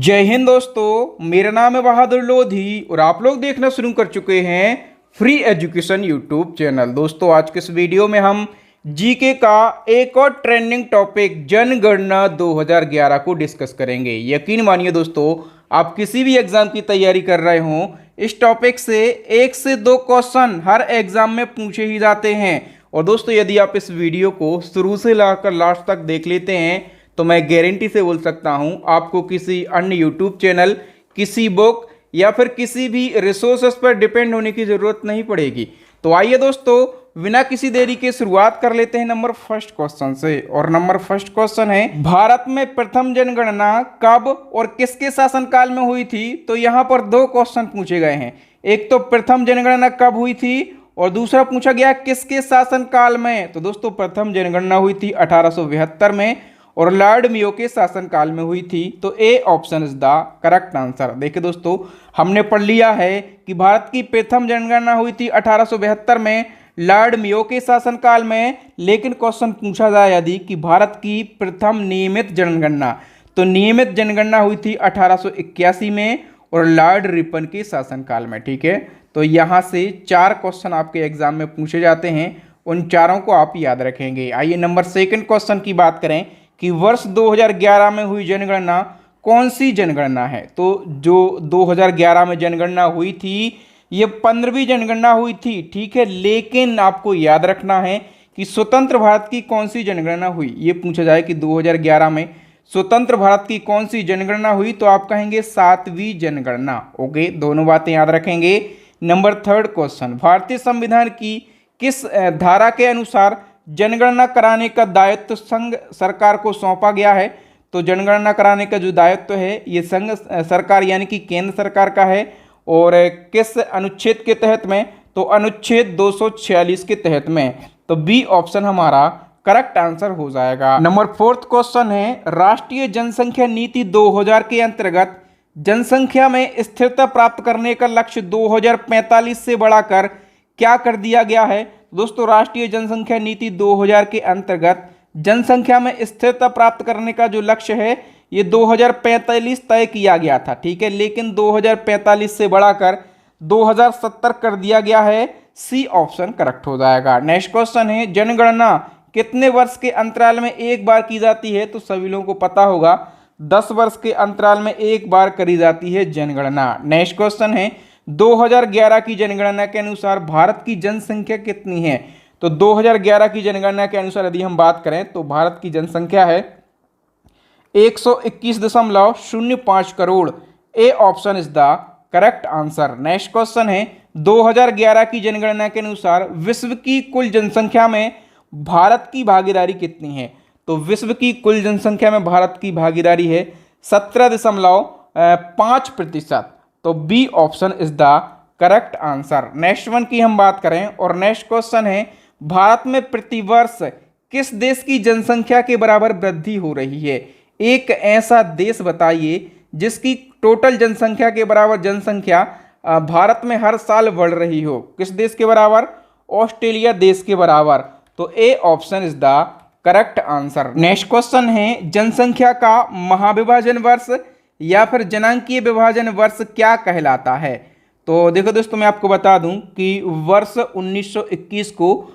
जय हिंद दोस्तों, मेरा नाम है बहादुर लोधी और आप लोग देखना शुरू कर चुके हैं फ्री एजुकेशन यूट्यूब चैनल। दोस्तों आज के इस वीडियो में हम जीके का एक और ट्रेंडिंग टॉपिक जनगणना 2011 को डिस्कस करेंगे। यकीन मानिए दोस्तों, आप किसी भी एग्जाम की तैयारी कर रहे हो, इस टॉपिक से 1 से 2 क्वेश्चन हर एग्जाम में पूछे ही जाते हैं। और दोस्तों यदि आप इस वीडियो को शुरू से लाकर लास्ट तक देख लेते हैं तो मैं गारंटी से बोल सकता हूं आपको किसी अन्य यूट्यूब चैनल, किसी बुक या फिर किसी भी रिसोर्सेस पर डिपेंड होने की जरूरत नहीं पड़ेगी। तो आइए दोस्तों बिना किसी देरी के शुरुआत कर लेते हैं नंबर फर्स्ट क्वेश्चन से। और नंबर फर्स्ट क्वेश्चन है, भारत में प्रथम जनगणना कब और किसके शासनकाल में हुई थी? तो यहाँ पर 2 क्वेश्चन पूछे गए हैं। एक तो प्रथम जनगणना कब हुई थी और दूसरा पूछा गया किसके शासनकाल में। तो दोस्तों प्रथम जनगणना हुई थी 1872 में और लॉर्ड मेयो के शासनकाल में हुई थी। तो A option is the correct answer. देखिए दोस्तों, हमने पढ़ लिया है कि भारत की प्रथम जनगणना हुई थी 1872 में लॉर्ड मेयो के शासनकाल में। लेकिन क्वेश्चन पूछा जाए यदि कि भारत की प्रथम नियमित जनगणना, तो नियमित जनगणना हुई थी 1881 में और लॉर्ड रिपन के शासनकाल में। ठीक है, तो यहाँ से 4 क्वेश्चन आपके एग्जाम में पूछे जाते हैं, उन चारों को आप याद रखेंगे। आइए नंबर सेकंड क्वेश्चन की बात करें कि वर्ष 2011 में हुई जनगणना कौन सी जनगणना है? तो जो 2011 में जनगणना हुई थी ये 15वीं जनगणना हुई थी। ठीक है, लेकिन आपको याद रखना है कि स्वतंत्र भारत की कौन सी जनगणना हुई। ये पूछा जाए कि 2011 में स्वतंत्र भारत की कौन सी जनगणना हुई तो आप कहेंगे 7वीं जनगणना। ओके, दोनों बातें याद रखेंगे। नंबर थर्ड क्वेश्चन, भारतीय संविधान की किस धारा के अनुसार जनगणना कराने का दायित्व संघ सरकार को सौंपा गया है? तो जनगणना कराने का जो दायित्व है ये संघ सरकार यानी कि केंद्र सरकार का है। और किस अनुच्छेद के तहत में? तो अनुच्छेद 246 के तहत में। तो बी ऑप्शन हमारा करेक्ट आंसर हो जाएगा। नंबर फोर्थ क्वेश्चन है, राष्ट्रीय जनसंख्या नीति 2000 के अंतर्गत जनसंख्या में स्थिरता प्राप्त करने का लक्ष्य 2045 से बढ़ाकर क्या कर दिया गया है? दोस्तों राष्ट्रीय जनसंख्या नीति 2000 के अंतर्गत जनसंख्या में स्थिरता प्राप्त करने का जो लक्ष्य है ये 2045 तय किया गया था। ठीक है, लेकिन 2045 से बढ़ाकर 2070 कर दिया गया है। सी ऑप्शन करेक्ट हो जाएगा। नेक्स्ट क्वेश्चन है, जनगणना कितने वर्ष के अंतराल में एक बार की जाती है? तो सभी लोगों को पता होगा 10 वर्ष के अंतराल में एक बार करी जाती है जनगणना। नेक्स्ट क्वेश्चन है, 2011 की जनगणना के अनुसार भारत की जनसंख्या कितनी है? तो 2011 की जनगणना के अनुसार यदि हम बात करें तो भारत की जनसंख्या है 121.05 crore. A option is the correct answer. Next question है, 2011 की जनगणना के अनुसार विश्व की कुल जनसंख्या में भारत की भागीदारी कितनी है? तो विश्व की कुल जनसंख्या में भारत की भागीदारी है 17.5%। तो B option is the correct answer. Next one की हम बात करें और नेक्स्ट क्वेश्चन है, भारत में प्रतिवर्ष किस देश की जनसंख्या के बराबर वृद्धि हो रही है? एक ऐसा देश बताइए जिसकी टोटल जनसंख्या के बराबर जनसंख्या भारत में हर साल बढ़ रही हो। किस देश के बराबर? ऑस्ट्रेलिया देश के बराबर। तो A option is the correct answer. Next question है, जनसंख्या का महाविभाजन वर्ष या फिर जनांकीय विभाजन वर्ष क्या कहलाता है? तो देखो दोस्तों, मैं आपको बता दूं कि वर्ष 1921 को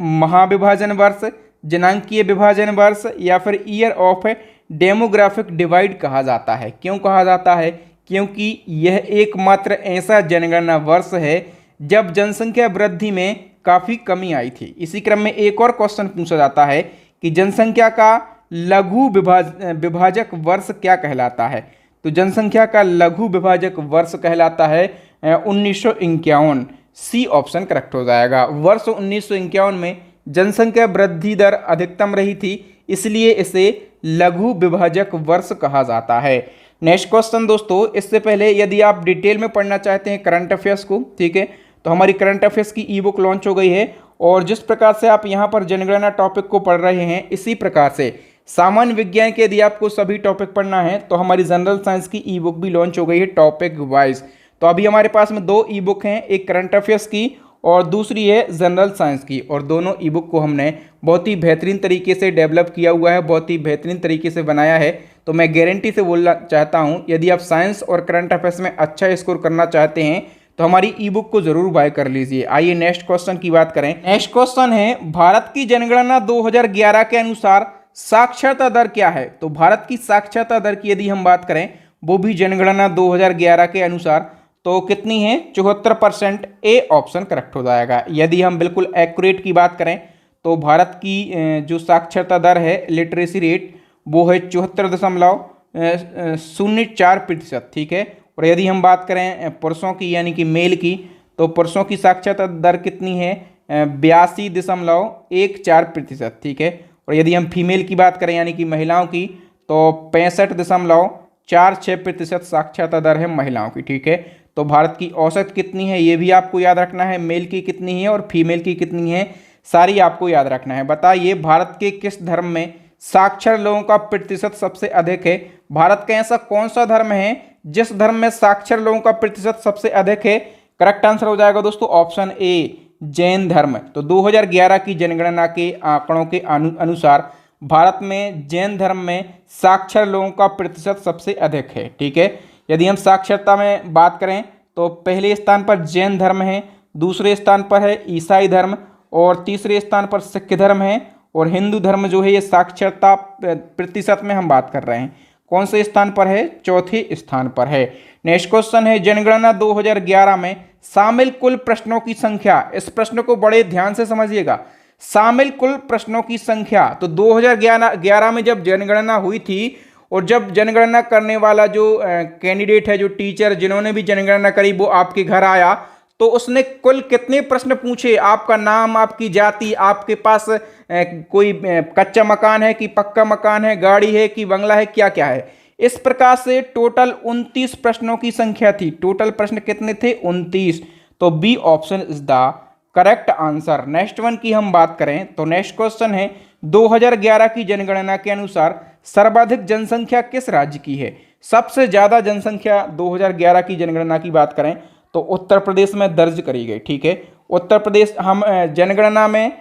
महाविभाजन वर्ष, जनांकीय विभाजन वर्ष या फिर ईयर ऑफ डेमोग्राफिक डिवाइड कहा जाता है। क्यों कहा जाता है? क्योंकि यह एकमात्र ऐसा जनगणना वर्ष है जब जनसंख्या वृद्धि में काफ़ी कमी आई थी। इसी क्रम में एक और क्वेश्चन पूछा जाता है कि जनसंख्या का लघु विभाजक वर्ष क्या कहलाता है? तो जनसंख्या का लघु विभाजक वर्ष कहलाता है 1951। सी ऑप्शन करेक्ट हो जाएगा। वर्ष 1951 में जनसंख्या वृद्धि दर अधिकतम रही थी, इसलिए इसे लघु विभाजक वर्ष कहा जाता है। नेक्स्ट क्वेश्चन दोस्तों, इससे पहले यदि आप डिटेल में पढ़ना चाहते हैं करंट अफेयर्स को, ठीक है, तो हमारी करंट अफेयर्स की ई बुक लॉन्च हो गई है। और जिस प्रकार से आप यहाँ पर जनगणना टॉपिक को पढ़ रहे हैं, इसी प्रकार से सामान्य विज्ञान के यदि आपको सभी टॉपिक पढ़ना है तो हमारी जनरल साइंस की ई बुक भी लॉन्च हो गई है टॉपिक वाइज। तो अभी हमारे पास में 2 ई बुक हैं, एक करंट अफेयर्स की और दूसरी है जनरल साइंस की। और दोनों ई बुक को हमने बहुत ही बेहतरीन तरीके से डेवलप किया हुआ है, बहुत ही बेहतरीन तरीके से बनाया है। तो मैं गारंटी से बोलना चाहता हूँ, यदि आप साइंस और करंट अफेयर्स में अच्छा स्कोर करना चाहते हैं तो हमारी ई बुक को जरूर बाय कर लीजिए। आइए नेक्स्ट क्वेश्चन की बात करें। नेक्स्ट क्वेश्चन है, भारत की जनगणना 2011 के अनुसार साक्षरता दर क्या है? तो भारत की साक्षरता दर की यदि हम बात करें, वो भी जनगणना 2011 के अनुसार तो कितनी है? 74%। ए ऑप्शन करेक्ट हो जाएगा। यदि हम बिल्कुल एक्यूरेट की बात करें तो भारत की जो साक्षरता दर है, लिटरेसी रेट, वो है 74.04%। ठीक है। और यदि हम बात करें पुरुषों की यानी कि मेल की, तो पुरुषों की साक्षरता दर कितनी है? 82.14%। ठीक है। और यदि हम फीमेल की बात करें यानी कि महिलाओं की, तो 65.46% साक्षरता दर है महिलाओं की। ठीक है। तो भारत की औसत कितनी है ये भी आपको याद रखना है, मेल की कितनी है और फीमेल की कितनी है, सारी आपको याद रखना है। बताइए भारत के किस धर्म में साक्षर लोगों का प्रतिशत सबसे अधिक है? भारत का ऐसा कौन सा धर्म है जिस धर्म में साक्षर लोगों का प्रतिशत सबसे अधिक है? करेक्ट आंसर हो जाएगा दोस्तों ऑप्शन ए, जैन धर्म। तो 2011 की जनगणना के आंकड़ों के अनुसार भारत में जैन धर्म में साक्षर लोगों का प्रतिशत सबसे अधिक है। ठीक है। यदि हम साक्षरता में बात करें तो पहले स्थान पर जैन धर्म है, दूसरे स्थान पर है ईसाई धर्म और तीसरे स्थान पर सिख धर्म है और हिंदू धर्म जो है ये साक्षरता प्रतिशत में हम बात कर रहे हैं, कौन से स्थान पर है? चौथे स्थान पर है। नेक्स्ट क्वेश्चन है, जनगणना 2011 में शामिल कुल प्रश्नों की संख्या। इस प्रश्न को बड़े ध्यान से समझिएगा। शामिल कुल प्रश्नों की संख्या, तो 2011 में जब जनगणना हुई थी और जब जनगणना करने वाला जो कैंडिडेट है, जो टीचर जिन्होंने भी जनगणना करी, वो आपके घर आया तो उसने कुल कितने प्रश्न पूछे? आपका नाम, आपकी जाति, आपके पास कोई कच्चा मकान है कि पक्का मकान है, गाड़ी है कि बंगला है, क्या क्या है। इस प्रकार से टोटल 29 प्रश्नों की संख्या थी। टोटल प्रश्न कितने थे? 29। तो B option is the correct answer. Next one की हम बात करें तो नेक्स्ट क्वेश्चन है, 2011 की जनगणना के अनुसार सर्वाधिक जनसंख्या किस राज्य की है? सबसे ज्यादा जनसंख्या 2011 की जनगणना की बात करें तो उत्तर प्रदेश में दर्ज करी गई। ठीक है। उत्तर प्रदेश, हम जनगणना में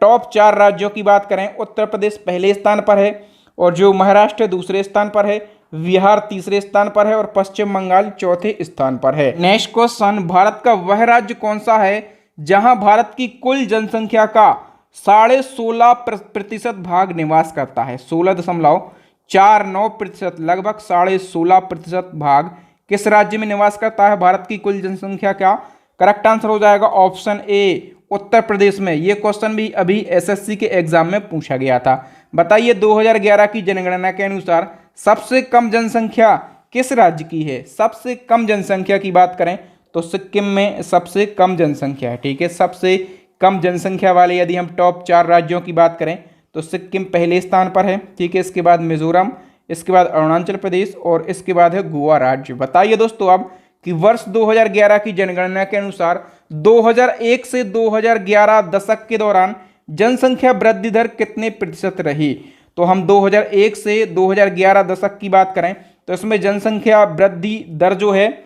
टॉप 4 राज्यों की बात करें, उत्तर प्रदेश पहले स्थान पर है और जो महाराष्ट्र दूसरे स्थान पर है, बिहार तीसरे स्थान पर है और पश्चिम बंगाल चौथे स्थान पर है। नेक्स्ट क्वेश्चन, भारत का वह राज्य कौन सा है जहां भारत की कुल जनसंख्या का 16.5% भाग निवास करता है? 16.49%, लगभग 16.5% भाग किस राज्य में निवास करता है भारत की कुल जनसंख्या का? करेक्ट आंसर हो जाएगा ऑप्शन ए, उत्तर प्रदेश में। यह क्वेश्चन भी अभी एसएससी के एग्जाम में पूछा गया था। बताइए 2011 की जनगणना के अनुसार सबसे कम जनसंख्या किस राज्य की है? सबसे कम जनसंख्या की बात करें तो सिक्किम में सबसे कम जनसंख्या है। ठीक है। सबसे कम जनसंख्या वाले यदि हम टॉप 4 राज्यों की बात करें तो सिक्किम पहले स्थान पर है। ठीक है। इसके बाद मिजोरम, इसके बाद अरुणाचल प्रदेश और इसके बाद है गोवा राज्य। बताइए दोस्तों अब कि वर्ष 2011 की जनगणना के अनुसार 2001 से 2011 दशक के दौरान जनसंख्या वृद्धि दर कितने प्रतिशत रही? तो हम 2001 से 2011 दशक की बात करें तो इसमें जनसंख्या वृद्धि दर जो है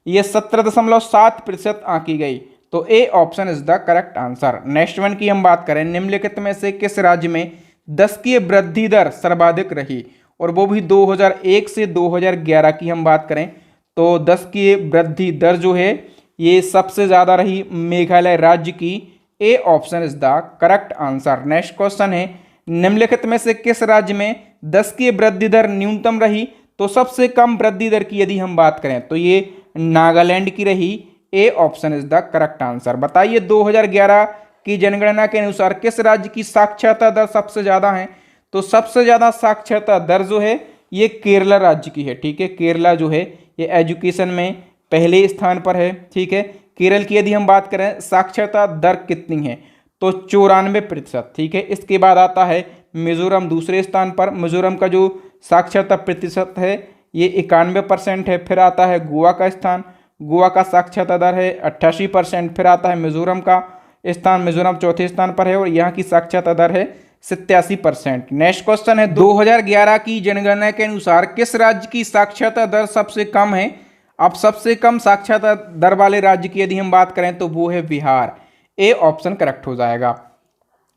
ये 17.7% आंकी गई। तो A option is the correct answer. Next one की हम बात करें, निम्नलिखित में से किस राज्य में दशकीय वृद्धि दर सर्वाधिक रही? और वो भी 2001 से 2011 की हम बात करें तो दशकीय वृद्धि दर जो है ये सबसे ज्यादा रही मेघालय राज्य की। A option is the correct answer. Next question है, निम्नलिखित में से किस राज्य में दशकीय वृद्धि दर न्यूनतम रही? तो सबसे कम वृद्धि दर की यदि हम बात करें तो ये नागालैंड की रही। A option is the correct answer. बताइए 2011 की जनगणना के अनुसार किस राज्य की साक्षरता दर सबसे ज्यादा है? तो सबसे ज्यादा साक्षरता दर जो है ये केरला राज्य की है। ठीक है। केरला जो है ये एजुकेशन में पहले स्थान पर है। ठीक है। केरल की यदि हम बात करें साक्षरता दर कितनी है तो 94%। ठीक है। इसके बाद आता है मिजोरम दूसरे स्थान पर। मिजोरम का जो साक्षरता प्रतिशत है ये 91% है। फिर आता है गोवा का स्थान, गोवा का साक्षरता दर है 88%। फिर आता है मिजोरम का स्थान, मिजोरम चौथे स्थान पर है और यहाँ की साक्षरता दर है 87%। नेक्स्ट क्वेश्चन है, 2011 की जनगणना के अनुसार किस राज्य की साक्षरता दर सबसे कम है? अब सबसे कम साक्षरता दर वाले राज्य की यदि हम बात करें तो वो है बिहार। ए ऑप्शन करेक्ट हो जाएगा।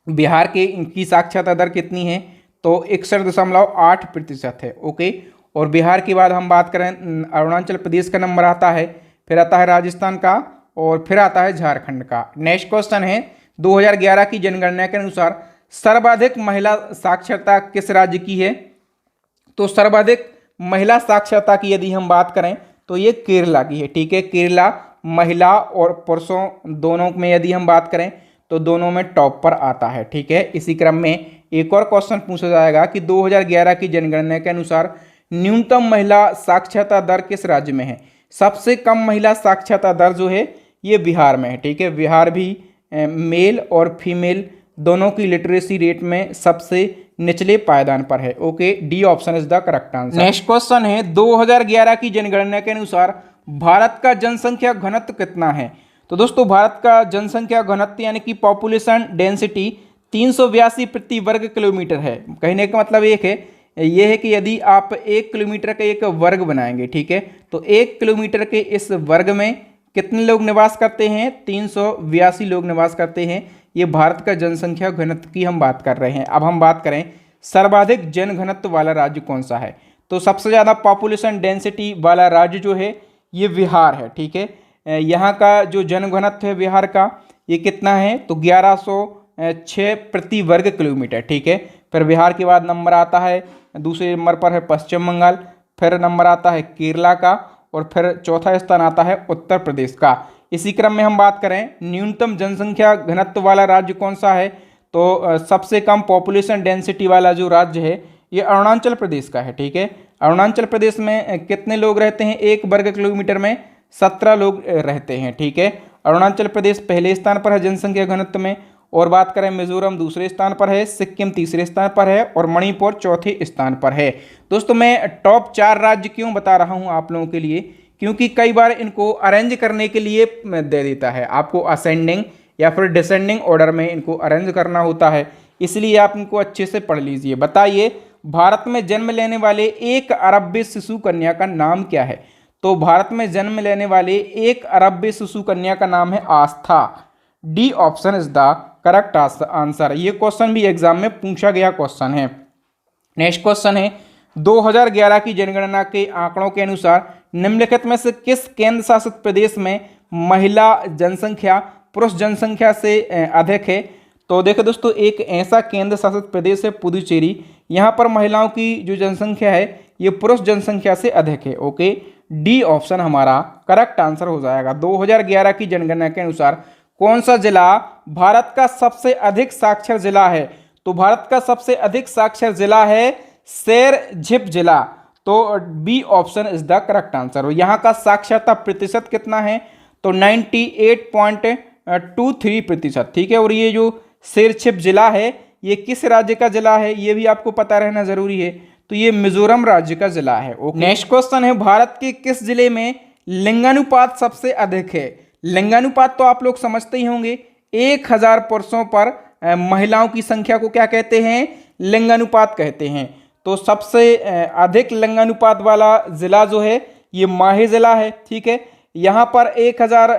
बिहार के इनकी साक्षरता दर कितनी है तो 61.8% है। ओके, और बिहार के बाद हम बात करें अरुणाचल प्रदेश का नंबर आता है, फिर आता है राजस्थान का, और फिर आता है झारखंड का। नेक्स्ट क्वेश्चन है 2011 की जनगणना के अनुसार सर्वाधिक महिला साक्षरता किस राज्य की है? तो सर्वाधिक महिला साक्षरता की यदि हम बात करें तो ये केरला की है। ठीक है, केरला महिला और पुरुषों दोनों में यदि हम बात करें तो दोनों में टॉप पर आता है। ठीक है, इसी क्रम में एक और क्वेश्चन पूछा जाएगा कि 2011 की जनगणना के अनुसार न्यूनतम महिला साक्षरता दर किस राज्य में है? सबसे कम महिला साक्षरता दर जो है ये बिहार में है। ठीक है, बिहार भी मेल और फीमेल दोनों की लिटरेसी रेट में सबसे निचले पायदान पर है। Okay, D option is the correct answer. Next question है 2011 की जनगणना के अनुसार भारत का जनसंख्या घनत्व कितना है? तो दोस्तों भारत का जनसंख्या घनत्व यानी कि पॉपुलेशन डेंसिटी 382 प्रति वर्ग किलोमीटर है। कहने का मतलब एक है, यह है कि यदि आप 1 किलोमीटर का एक वर्ग बनाएंगे, ठीक है, तो 1 किलोमीटर के इस वर्ग में कितने लोग निवास करते हैं? 382 लोग निवास करते हैं। ये भारत का जनसंख्या घनत्व की हम बात कर रहे हैं। अब हम बात करें सर्वाधिक जन घनत्व वाला राज्य कौन सा है? तो सबसे ज़्यादा पॉपुलेशन डेंसिटी वाला राज्य जो है ये बिहार है। ठीक है, यहाँ का जो जन घनत्व है बिहार का ये कितना है? तो 1106 प्रति वर्ग किलोमीटर। ठीक है, फिर बिहार के बाद नंबर आता है, दूसरे नंबर पर है पश्चिम बंगाल, फिर नंबर आता है केरला का, और फिर चौथा स्थान आता है उत्तर प्रदेश का। इसी क्रम में हम बात करें न्यूनतम जनसंख्या घनत्व वाला राज्य कौन सा है? तो सबसे कम पॉपुलेशन डेंसिटी वाला जो राज्य है ये अरुणाचल प्रदेश का है। ठीक है, अरुणाचल प्रदेश में कितने लोग रहते हैं? 1 वर्ग किलोमीटर में 17 लोग रहते हैं। ठीक है, अरुणाचल प्रदेश पहले स्थान पर है जनसंख्या घनत्व में, और बात करें मिजोरम दूसरे स्थान पर है, सिक्किम तीसरे स्थान पर है, और मणिपुर चौथे स्थान पर है। दोस्तों मैं टॉप 4 राज्य क्यों बता रहा हूं आप लोगों के लिए, क्योंकि कई बार इनको अरेंज करने के लिए दे देता है, आपको असेंडिंग या फिर डिसेंडिंग ऑर्डर में इनको अरेंज करना होता है, इसलिए आप इनको अच्छे से पढ़ लीजिए। बताइए भारत में जन्म लेने वाले 1 अरब शिशु कन्या का नाम क्या है? तो भारत में जन्म लेने वाले 1 अरब शिशु कन्या का नाम है Aastha. D option is the correct answer. ये क्वेश्चन भी एग्जाम में पूछा गया क्वेश्चन है। नेक्स्ट क्वेश्चन है 2011 की जनगणना के आंकड़ों के अनुसार निम्नलिखित में से किस केंद्र शासित प्रदेश में महिला जनसंख्या पुरुष जनसंख्या से अधिक है? तो देखो दोस्तों एक ऐसा केंद्र शासित प्रदेश है पुदुचेरी, यहाँ पर महिलाओं की जो जनसंख्या है ये पुरुष जनसंख्या से अधिक है। ओके, डी ऑप्शन हमारा करेक्ट आंसर हो जाएगा। 2011 की जनगणना के अनुसार कौन सा जिला भारत का सबसे अधिक साक्षर जिला है? तो भारत का सबसे अधिक साक्षर जिला है शेरझिप जिला। तो B option is the correct answer. यहाँ का साक्षरता प्रतिशत कितना है? तो 98.23%। ठीक है, और ये जो शेरझिप जिला है ये किस राज्य का जिला है ये भी आपको पता रहना जरूरी है। तो ये मिजोरम राज्य का जिला है। नेक्स्ट क्वेश्चन है भारत के किस जिले में लिंगानुपात सबसे अधिक है? लिंगानुपात तो आप लोग समझते ही होंगे, 1000 पुरुषों पर महिलाओं की संख्या को क्या कहते हैं? लिंगानुपात कहते हैं। तो सबसे अधिक लिंगानुपात वाला जिला जो है ये माहे जिला है। ठीक है, यहाँ पर 1000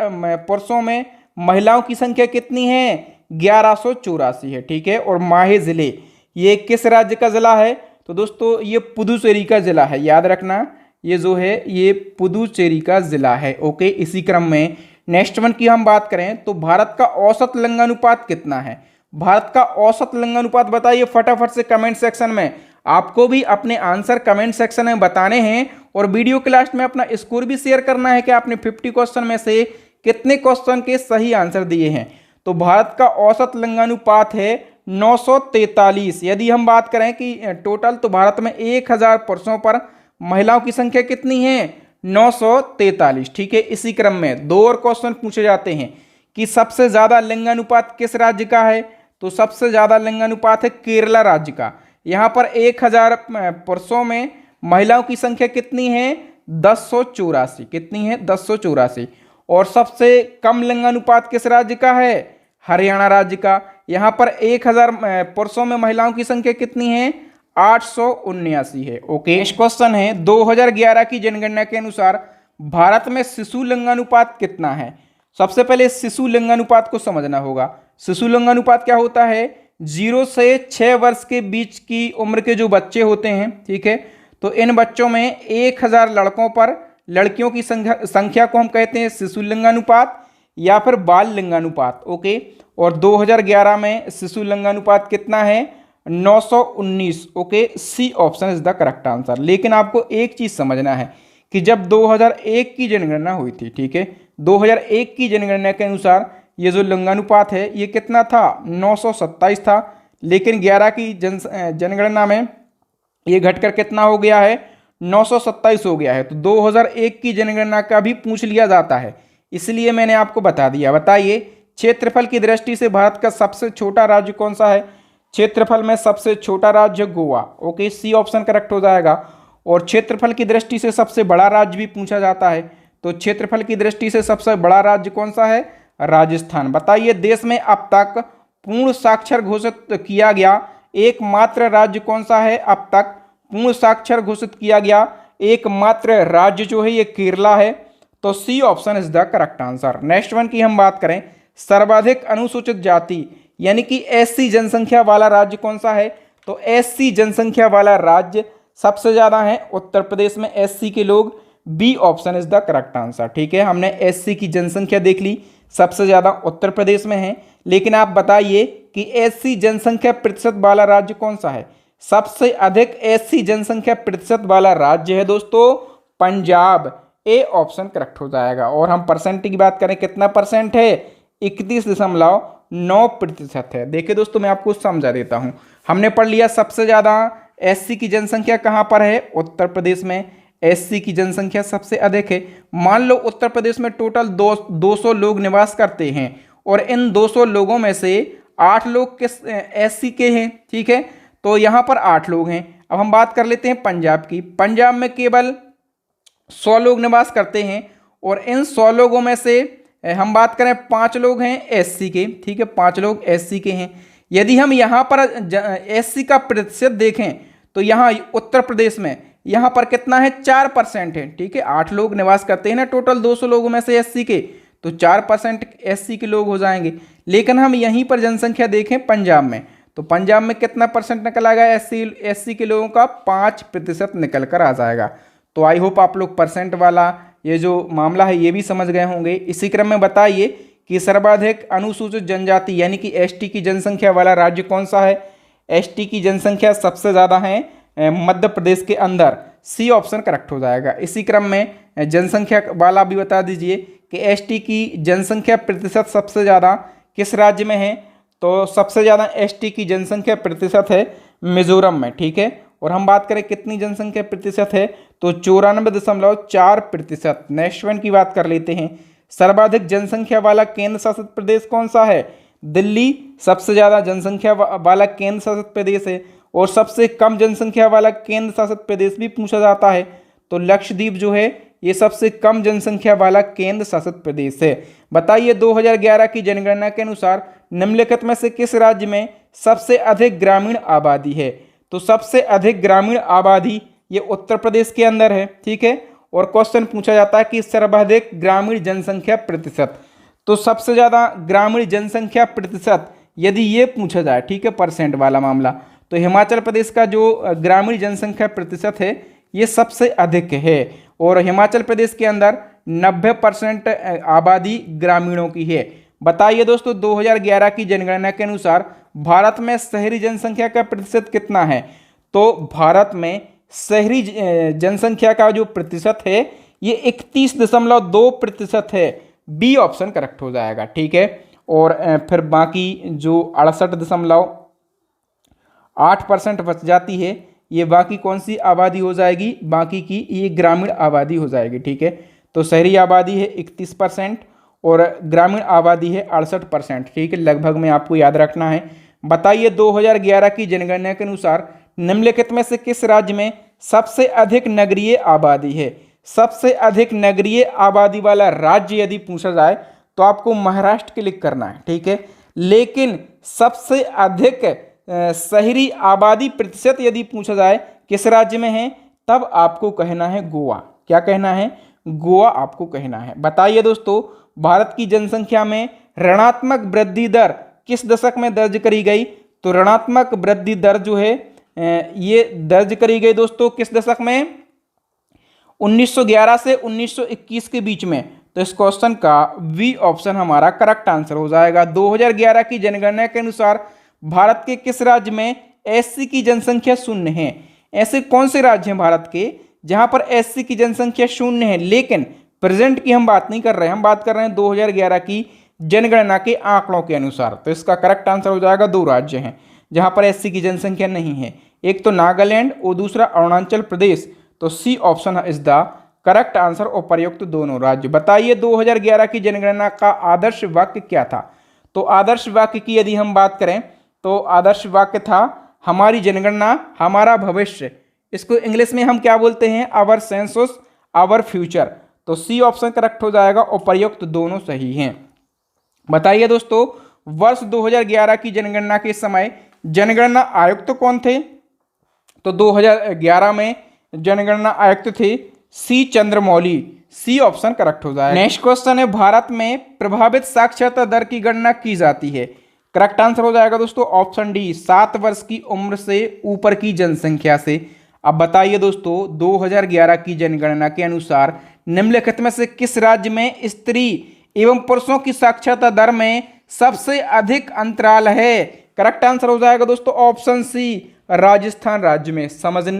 पुरुषों में महिलाओं की संख्या कितनी है? 1184 है। ठीक है, और माहे जिले ये किस राज्य का जिला है? तो दोस्तों ये पुदुचेरी का जिला है, याद रखना ये जो है ये पुदुचेरी का जिला है। ओके, इसी क्रम में नेक्स्ट वन की हम बात करें तो भारत का औसत लिंगानुपात कितना है? भारत का औसत लिंगानुपात बताइए फटाफट से कमेंट सेक्शन में। आपको भी अपने आंसर कमेंट सेक्शन में बताने हैं, और वीडियो के लास्ट में अपना स्कोर भी शेयर करना है कि आपने 50 क्वेश्चन में से कितने क्वेश्चन के सही आंसर दिए हैं। तो भारत का औसत लिंगानुपात है 943। यदि हम बात करें कि टोटल तो भारत में 1000 पुरुषों पर महिलाओं की संख्या कितनी है? 943। ठीक है, इसी क्रम में 2 और क्वेश्चन पूछे जाते हैं कि सबसे ज्यादा लिंगानुपात किस राज्य का है? तो सबसे ज्यादा लिंगानुपात है केरला राज्य का। यहाँ पर 1000 पुरुषों में महिलाओं की संख्या कितनी है? 1084। कितनी है? 1084। और सबसे कम लिंगानुपात किस राज्य का है? हरियाणा राज्य का। यहाँ पर 1000 पुरुषों में महिलाओं की संख्या कितनी है? 879 है। ओके, नेक्स्ट क्वेश्चन है 2011 की जनगणना के अनुसार भारत में शिशु लिंगानुपात कितना है? सबसे पहले शिशु लिंगानुपात को समझना होगा। शिशु लिंगानुपात क्या होता है? 0 से 6 वर्ष के बीच की उम्र के जो बच्चे होते हैं, ठीक है, तो इन बच्चों में 1000 लड़कों पर लड़कियों की संख्या को हम कहते हैं शिशु लिंगानुपात या फिर बाल लिंगानुपात। ओके, और 2011 में शिशु लिंगानुपात कितना है? 919। Okay, C option is the correct answer. लेकिन आपको एक चीज समझना है कि जब 2001 की जनगणना हुई थी, ठीक है, 2001 की जनगणना के अनुसार ये जो लिंगानुपात है ये कितना था? 927 था। लेकिन 11 की जनगणना में ये घटकर कितना हो गया है? 927 हो गया है। तो 2001 की जनगणना का भी पूछ लिया जाता है, इसलिए मैंने आपको बता दिया। बताइए, क्षेत्रफल की दृष्टि से भारत का सबसे छोटा राज्य कौन सा है? क्षेत्रफल में सबसे छोटा राज्य Goa. Okay, C option correct हो जाएगा। और क्षेत्रफल की दृष्टि से सबसे बड़ा राज्य भी पूछा जाता है, तो क्षेत्रफल की दृष्टि से सबसे बड़ा राज्य कौन सा है? राजस्थान। बताइए, देश में अब तक पूर्ण साक्षर घोषित किया गया एकमात्र राज्य कौन सा है? अब तक पूर्ण साक्षर घोषित किया गया एकमात्र राज्य जो है ये केरला है। तो C option is the correct answer. Next one की हम बात करें, सर्वाधिक अनुसूचित जाति यानी कि एससी जनसंख्या वाला राज्य कौन सा है? तो एससी जनसंख्या वाला राज्य सबसे ज्यादा है उत्तर प्रदेश में एससी के लोग। B option is the correct answer. ठीक है, हमने एससी की जनसंख्या देख ली, सबसे ज्यादा उत्तर प्रदेश में है। लेकिन आप बताइए कि एससी जनसंख्या प्रतिशत वाला राज्य कौन सा है? सबसे अधिक एससी जनसंख्या प्रतिशत वाला राज्य है दोस्तों पंजाब। ए ऑप्शन करेक्ट हो जाएगा। और हम परसेंट की बात करें, कितना परसेंट है? 31.9% है। देखिए दोस्तों, मैं आपको समझा देता हूं। हमने पढ़ लिया सबसे ज्यादा एससी की जनसंख्या कहां पर है? उत्तर प्रदेश में एससी की जनसंख्या सबसे अधिक है। मान लो उत्तर प्रदेश में टोटल 200 लोग निवास करते हैं और इन 200 लोगों में से 8 लोग किस एससी के हैं, ठीक है, तो यहां पर 8 लोग हैं। अब हम बात कर लेते हैं पंजाब की। पंजाब में केवल 100 लोग निवास करते हैं और इन 100 लोगों में से हम बात करें 5 लोग हैं एससी के, ठीक है, 5 लोग एससी के हैं। यदि हम यहाँ पर एससी का प्रतिशत देखें तो यहाँ उत्तर प्रदेश में यहाँ पर कितना है? 4% है। ठीक है, 8 लोग निवास करते हैं ना टोटल 200 लोगों में से एससी के, तो 4% एससी के लोग हो जाएंगे। लेकिन हम यहीं पर जनसंख्या देखें पंजाब में, तो पंजाब में कितना परसेंट निकल आएगा? एससी के लोगों का 5% निकल कर आ जाएगा। तो आई होप आप लोग परसेंट वाला ये जो मामला है ये भी समझ गए होंगे। इसी क्रम में बताइए कि सर्वाधिक अनुसूचित जनजाति यानी कि एसटी की जनसंख्या वाला राज्य कौन सा है? एसटी की जनसंख्या सबसे ज़्यादा है मध्य प्रदेश के अंदर। सी ऑप्शन करेक्ट हो जाएगा। इसी क्रम में जनसंख्या वाला भी बता दीजिए कि एसटी की जनसंख्या प्रतिशत सबसे ज़्यादा किस राज्य में है? तो सबसे ज़्यादा एसटी की जनसंख्या प्रतिशत है मिजोरम में। ठीक है, और हम बात करें कितनी जनसंख्या प्रतिशत है? तो 94.4%। नेक्स्ट वन की बात कर लेते हैं, सर्वाधिक जनसंख्या वाला केंद्र शासित प्रदेश कौन सा है? दिल्ली सबसे ज़्यादा जनसंख्या वाला केंद्र शासित प्रदेश है। और सबसे कम जनसंख्या वाला केंद्र शासित प्रदेश भी पूछा जाता है, तो लक्षद्वीप जो है ये सबसे कम जनसंख्या वाला केंद्र शासित प्रदेश है। बताइए, 2011 की जनगणना के अनुसार निम्नलिखित में से किस राज्य में सबसे अधिक ग्रामीण आबादी है? तो सबसे अधिक ग्रामीण आबादी ये उत्तर प्रदेश के अंदर है। ठीक है, और क्वेश्चन पूछा जाता है कि सर्वाधिक ग्रामीण जनसंख्या प्रतिशत, तो सबसे ज़्यादा ग्रामीण जनसंख्या प्रतिशत यदि ये पूछा जाए, ठीक है, परसेंट वाला मामला, तो हिमाचल प्रदेश का जो ग्रामीण जनसंख्या प्रतिशत है ये सबसे अधिक है। और हिमाचल प्रदेश के अंदर 90% आबादी ग्रामीणों की है। बताइए दोस्तों, 2011 की जनगणना के अनुसार भारत में शहरी जनसंख्या का प्रतिशत कितना है? तो भारत में शहरी जनसंख्या का जो प्रतिशत है ये 31.2% है। बी ऑप्शन करेक्ट हो जाएगा। ठीक है, और फिर बाकी जो 68.8% बच जाती है, ये बाकी कौन सी आबादी हो जाएगी? बाकी की ये ग्रामीण आबादी हो जाएगी। ठीक है, तो शहरी आबादी है 31% और ग्रामीण आबादी है 68%। ठीक है, लगभग में आपको याद रखना है। बताइए, 2011 की जनगणना के अनुसार निम्नलिखित में से किस राज्य में सबसे अधिक नगरीय आबादी है? सबसे अधिक नगरीय आबादी वाला राज्य यदि पूछा जाए तो आपको महाराष्ट्र क्लिक करना है। ठीक है, लेकिन सबसे अधिक शहरी आबादी प्रतिशत यदि पूछा जाए किस राज्य में है, तब आपको कहना है गोवा। क्या कहना है? गोवा आपको कहना है। बताइए दोस्तों, भारत की जनसंख्या में ऋणात्मक वृद्धि दर किस दशक में दर्ज करी गई? तो ऋणात्मक वृद्धि दर जो है ये दर्ज करी गई दोस्तों किस दशक में, 1911 से 1921 के बीच में। तो इस क्वेश्चन का बी ऑप्शन हमारा करेक्ट आंसर हो जाएगा। 2011 की जनगणना के अनुसार भारत के किस राज्य में एससी की जनसंख्या शून्य है। ऐसे कौन से राज्य हैं भारत के जहां पर एससी की जनसंख्या शून्य है, लेकिन प्रेजेंट की हम बात नहीं कर रहे हैं, हम बात कर रहे हैं 2011 की जनगणना के आंकड़ों के अनुसार। तो इसका करेक्ट आंसर हो जाएगा 2 राज्य हैं जहां पर एससी की जनसंख्या नहीं है, एक तो नागालैंड और दूसरा अरुणाचल प्रदेश। तो C option is the correct answer और प्रयुक्त दोनों राज्य। बताइए 2011 की जनगणना का आदर्श वाक्य क्या था। तो आदर्श वाक्य की यदि हम बात करें तो आदर्श वाक्य था हमारी जनगणना हमारा भविष्य। इसको इंग्लिश में हम क्या बोलते हैं, आवर सेंसस आवर फ्यूचर। तो सी ऑप्शन करेक्ट हो जाएगा और प्रयुक्त दोनों सही हैं। बताइए दोस्तों वर्ष 2011 की जनगणना के समय जनगणना आयुक्त कौन थे। तो 2011 में जनगणना आयुक्त थे सी चंद्रमौली। सी ऑप्शन करेक्ट हो जाएगा। नेक्स्ट क्वेश्चन है भारत में प्रभावित साक्षरता दर की गणना की जाती है। करेक्ट आंसर हो जाएगा दोस्तों ऑप्शन डी 7 वर्ष की उम्र से ऊपर की जनसंख्या से। अब बताइए दोस्तों 2011 की जनगणना के अनुसार निम्नलिखित में से किस राज्य में स्त्री एवं पुरुषों की साक्षरता दर में सबसे अधिक अंतराल है। करेक्ट आंसर हो जाएगा दोस्तों ऑप्शन सी राजस्थान राज्य में।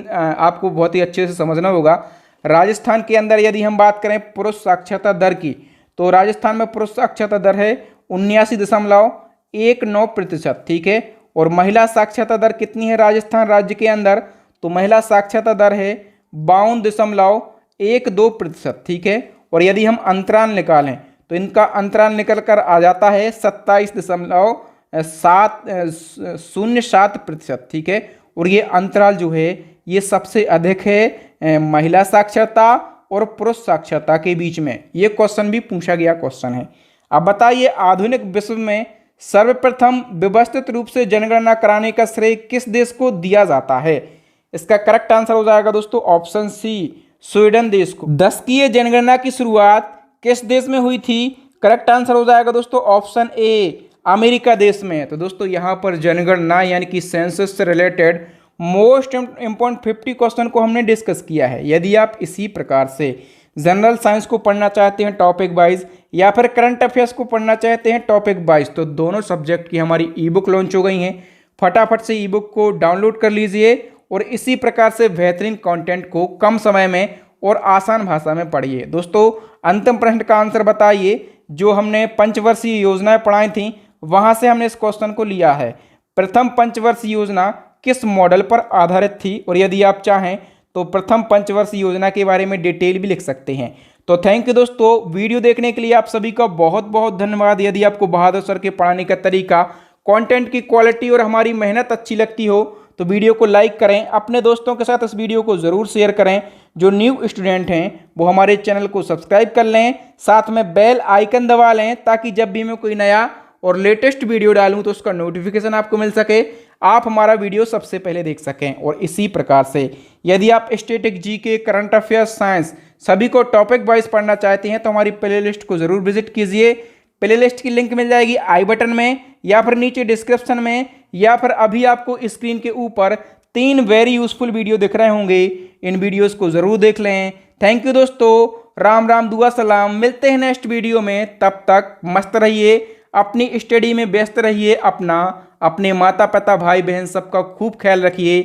आपको बहुत ही अच्छे से समझना होगा। राजस्थान के अंदर यदि हम बात करें पुरुष साक्षरता दर की, तो राजस्थान में पुरुष साक्षरता दर है 79.19%, ठीक है। और महिला साक्षरता दर कितनी है राजस्थान राज्य के अंदर, तो महिला साक्षरता दर है 52.12%, ठीक है। और यदि हम अंतराल निकालें तो इनका अंतराल निकल कर आ जाता है 27.07%, ठीक है। और ये अंतराल जो है ये सबसे अधिक है महिला साक्षरता और पुरुष साक्षरता के बीच में। ये क्वेश्चन भी पूछा गया क्वेश्चन है। अब बताइए आधुनिक विश्व में सर्वप्रथम व्यवस्थित रूप से जनगणना कराने का श्रेय किस देश को दिया जाता है। इसका करेक्ट आंसर हो जाएगा दोस्तों ऑप्शन सी स्वीडन देश को। 10वीं जनगणना की शुरुआत किस देश में हुई थी। करेक्ट आंसर हो जाएगा दोस्तों ऑप्शन ए अमेरिका देश में। तो दोस्तों यहाँ पर जनगणना यानी कि सेंसस से रिलेटेड मोस्ट इंपॉर्टेंट 50 क्वेश्चन को हमने डिस्कस किया है। यदि आप इसी प्रकार से जनरल साइंस को पढ़ना चाहते हैं टॉपिक वाइज या फिर करंट अफेयर्स को पढ़ना चाहते हैं टॉपिक वाइज, तो दोनों सब्जेक्ट की हमारी ई बुक लॉन्च हो गई हैं। फटाफट से ई बुक को डाउनलोड कर लीजिए और इसी प्रकार से बेहतरीन कंटेंट को कम समय में और आसान भाषा में पढ़िए। दोस्तों अंतिम प्रश्न का आंसर बताइए। जो हमने पंचवर्षीय योजनाएं पढ़ाई थी वहां से हमने इस क्वेश्चन को लिया है। प्रथम पंचवर्षीय योजना किस मॉडल पर आधारित थी, और यदि आप चाहें तो प्रथम पंचवर्षीय योजना के बारे में डिटेल भी लिख सकते हैं। तो थैंक यू दोस्तों, वीडियो देखने के लिए आप सभी का बहुत बहुत धन्यवाद। यदि आपको बहादुर सर के पढ़ाने का तरीका, कंटेंट की क्वालिटी और हमारी मेहनत अच्छी लगती हो तो वीडियो को लाइक करें, अपने दोस्तों के साथ इस वीडियो को ज़रूर शेयर करें। जो न्यू स्टूडेंट हैं वो हमारे चैनल को सब्सक्राइब कर लें, साथ में बेल आइकन दबा लें ताकि जब भी मैं कोई नया और लेटेस्ट वीडियो डालूं तो उसका नोटिफिकेशन आपको मिल सके, आप हमारा वीडियो सबसे पहले देख सकें। और इसी प्रकार से यदि आप static GK, current affairs, science सभी को टॉपिक वाइज पढ़ना चाहते हैं तो हमारी प्लेलिस्ट को ज़रूर विजिट कीजिए। प्लेलिस्ट की लिंक मिल जाएगी आई बटन में या फिर नीचे डिस्क्रिप्शन में, या फिर अभी आपको स्क्रीन के ऊपर 3 वेरी यूजफुल वीडियो दिख रहे होंगे। इन वीडियोस को ज़रूर देख लें। थैंक यू दोस्तों, राम राम दुआ सलाम। मिलते हैं नेक्स्ट वीडियो में, तब तक मस्त रहिए, अपनी स्टडी में व्यस्त रहिए, अपने माता पिता भाई बहन सबका खूब ख्याल रखिए।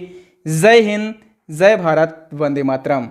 जय हिंद, जय भारत, वंदे मातरम।